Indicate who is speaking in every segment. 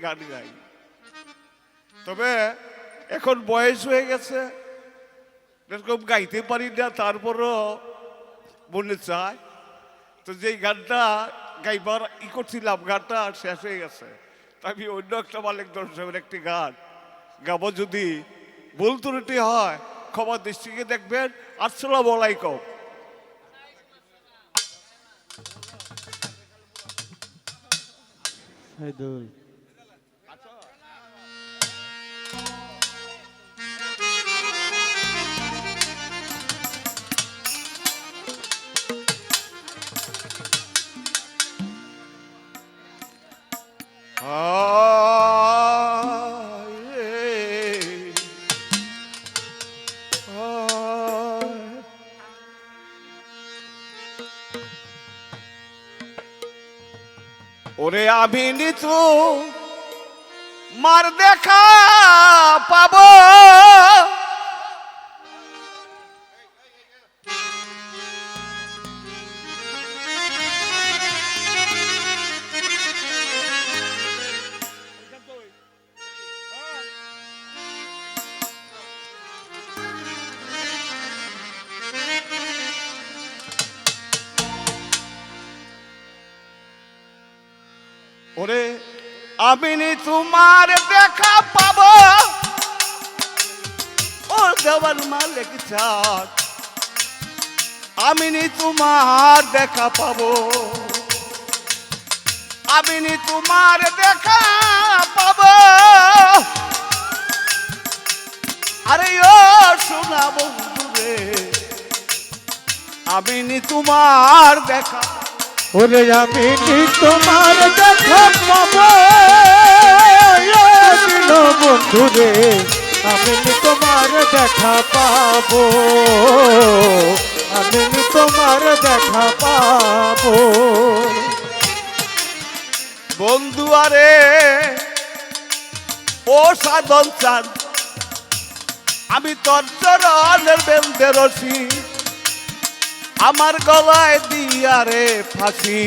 Speaker 1: গান গাই, তবে এখন বয়স হয়ে গেছে, এরকম গাইতে পারি না, তারপরও মনে চায়। তো যেই গানটা গাইবার করছিলাম, গানটা শেষ হয়ে গেছে, আমি অন্য একটা মালিক দর্শকের একটি গান গাবো। যদি ভুল ত্রুটি হয় ক্ষমা দৃষ্টিকে দেখবেন। আসসালামু আলাইকুম। ওরে আমি নিচু মার দেখা পাবো, ওরে আমি নি তোমার দেখা পাবো, ও দেওয়ার মালিক চাঁদ, আমি নি তোমার দেখা পাবো, আমি নি তোমার দেখা পাবো। আরে ও সোনা বন্ধু রে, আমি নি তোমার দেখা,
Speaker 2: ওরে আমি তোমার দেখা পাবো বন্ধু রে, আমি তোমার দেখা পাবো, আমি তোমার দেখা পাবো।
Speaker 1: বন্ধু আরে ও সাধন চাঁদ, আমি তোর চরণের বেঁধে রশি, আমার গলায় দিয়া রে ফাঁসি,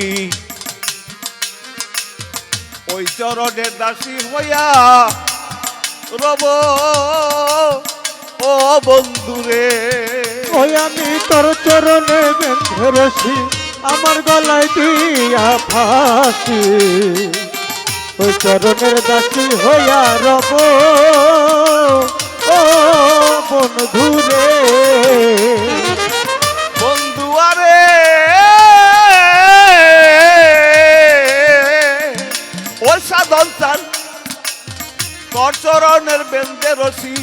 Speaker 1: ওই চরণের দাসী হইয়া রব ও বন্ধু রে।
Speaker 2: ওই আমি তোর চরণে বেঁধে রশি, আমার গলায় দিয়া ফাঁসি, ওই চরণের দাসী হইয়া রব ও বন্ধু রে।
Speaker 1: বন্ধু আরে ও সাধন চান, তোর চরণের বেঁধে রশি,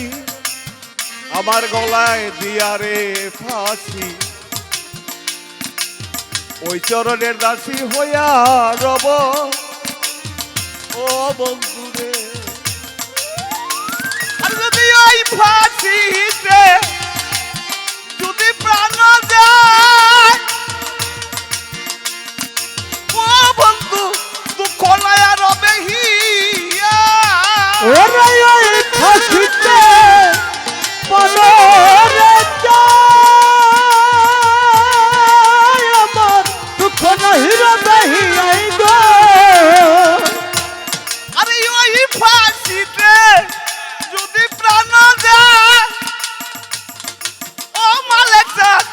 Speaker 1: আমার গলায় দিয়া রে ফাঁসি, ওই চরণের দাসী হইয়া রব ও বন্ধু রে। আর যদি ওই ফাঁসিতে যদি প্রাণ যায়, ও বন্ধু দুঃখ লয়া রবে হিয়া,
Speaker 2: ওরে ওই ফাঁসিতে মনরে যায়, আমার দুঃখ নাহি রবে হিয়াই গো।
Speaker 1: আরে ওই ফাঁসিতে যদি প্রাণ যায়, ও মালিক চাঁদ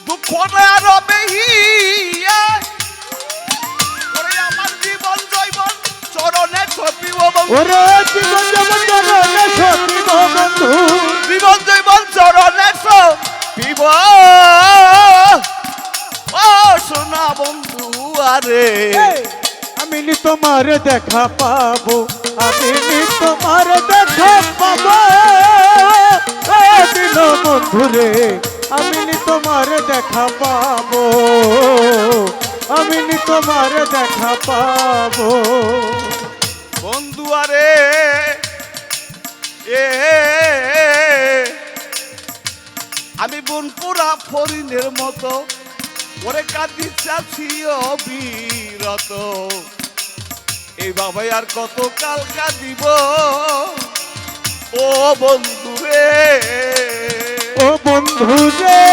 Speaker 1: দুঃখ লয়া রবে হিয়া, ওরে আমার জীবন জৈবন চরণে ছপিব বন্ধু,
Speaker 2: ওরে জীবন যেমন চরণে ছপিব বন্ধু,
Speaker 1: জীবন জৈবন চরণে ছপিব ও সোনা বন্ধু আরে।
Speaker 2: আমি তোমার দেখা পাবো, আমি তোমার দেখা পাবো দিল বন্ধু রে, আমি তোমার দেখা পাবো, আমি তোমার দেখা পাবো।
Speaker 1: বন্ধু আরে এ আমি বনপুরা ফরিনের মতো ওরে কাঁদি চাচ্ছি অবিরত, এই বাবাই আর কত কাল কাঁদিব ও বন্ধু রে।
Speaker 2: ও বন্ধু রে,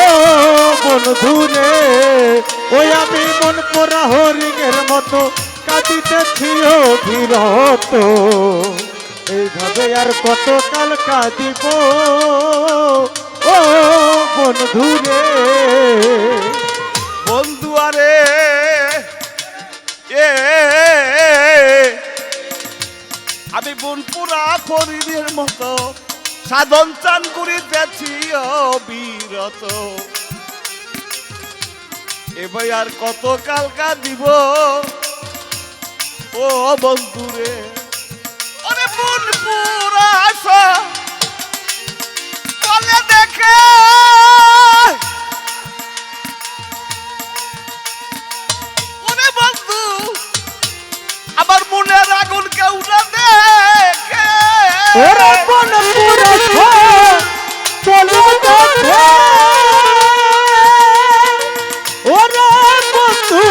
Speaker 2: ও বন্ধু রে, ওই আমি মন পোড়া হরিণের মতো কাঁদিতেছি অবিরত এইভাবে আর কত কাল কাঁদিব ও বন্ধুরে
Speaker 1: বন্ধু আরে এ আমি বনপুরা ফরিদের মতো সাধন চান করিতেছি অবিরত এবার আর কত কাল কাঁদিব ও বন্ধুরে ওরে বনপুরা আসা বলে দেখে ওরে বন্ধু আমার মনের আগুন কেউ না দেখে
Speaker 2: ওরে বনপুরা চলো দেখে ওরে বন্ধু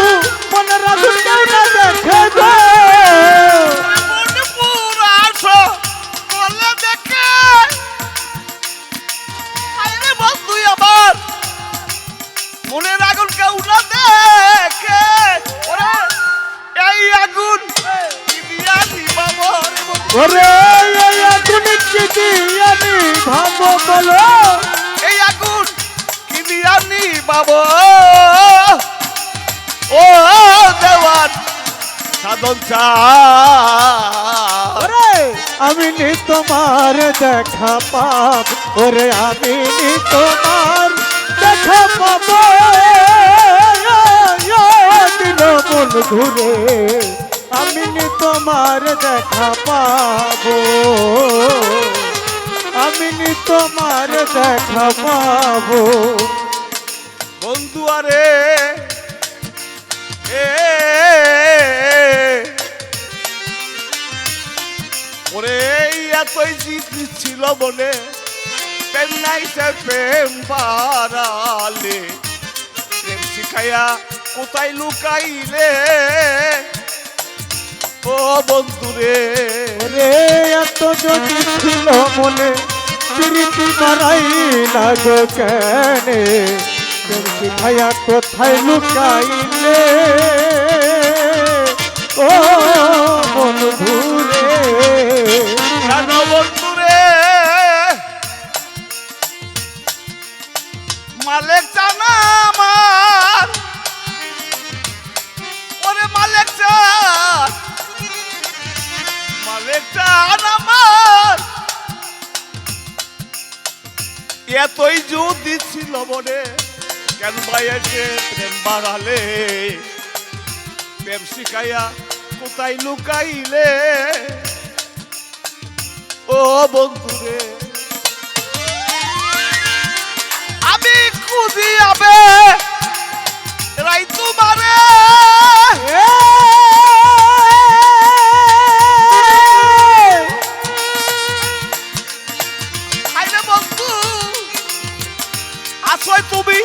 Speaker 2: মনের আগুন কেউ না দেখে গো
Speaker 1: বনপুরা আসো বলে দেখে আরে বন্ধু আমার মনের আগুন কেউ না দেখে ওরে এই আগুন কি দিয়া দিবাব রে বন্ধু
Speaker 2: ওরে এই আগুন কি দিয়ানি ভাবো বলো
Speaker 1: এই আগুন কি দিয়া নিবাব ও দেওয়ান সাধন চা
Speaker 2: ওরে আমি নি তোমার দেখা পাব ওরে আমি নি তোমার দেখা পাব দিল বন্ধুরে আমি নি তোমার দেখা পাব আমি নি তোমার দেখা পাব
Speaker 1: বন্ধু আরে এ ওরে এই এতই জিদ ছিল বলে প্রেম নাই সে প্রেম বাড়ালে প্রেম শিখাইয়া কোথায় লুকাইলে ও বন্ধুরে
Speaker 2: রে এত যদি ছিল মনে প্রীতি বাড়াই না গো কেনে প্রেম শিখাইয়া কোথায় লুকাইলে ও বন্ধুরে
Speaker 1: কেন বন্ধুরে মালিক জানা আমার ওরে মালিক জান মালিক জান আমার এতই যদি ছিল বলে কেন ভাই এসে প্রেম বাড়ালে প্রেম শিখাইয়া কোথায় লুকাইলে ও বন্ধুরে আমি খুঁজি আবে রাই তোমারে আইরে বন্ধু আসয় তুমি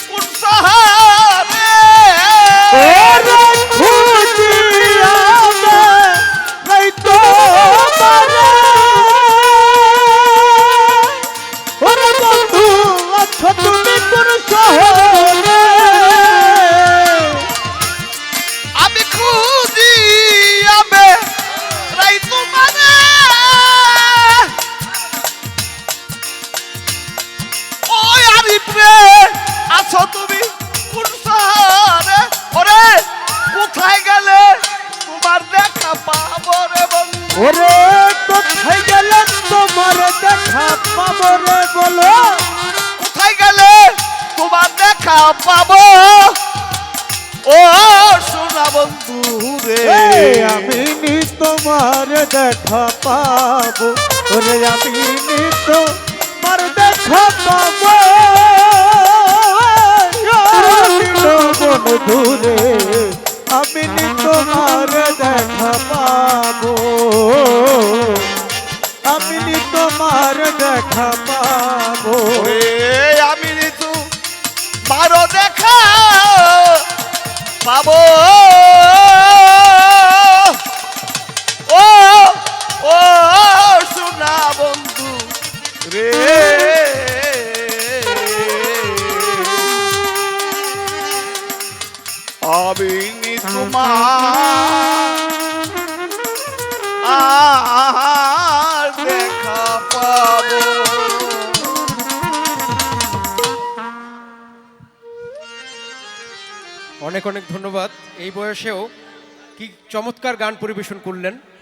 Speaker 1: কোন সাহারে
Speaker 2: ওরে খুঁজিয়াবে নাই তোমারে ওরে বন্ধু আছো তুমি কোন শহরে
Speaker 1: আমি খুঁজি আবে রাই তোমারে ওই আরিফরে আছো তুমি কোন শহরে ওরে কোথায় গেলে তোমার দেখা পাবো রে বন্ধু
Speaker 2: ওরে কোথায় গেলে তোমার দেখা পাবো রে বলো
Speaker 1: কোথায় গেলে তোমার দেখা পাবো ও সোনা বন্ধু রে
Speaker 2: আমি নি তোমার দেখা পাবো ওরে আমি নি তোমার দেখা পাবো বন্ধুরে আমি নি তোমার দেখা পাবো আমি নি তোমার দেখা পাবো
Speaker 1: ওরে আমি ঋতু মারো দেখা পাবো ও ও সোনা বন্ধু রে তোমার দেখা পাবো।
Speaker 3: অনেক অনেক ধন্যবাদ। এই বয়সেও কি চমৎকার গান পরিবেশন করলেন।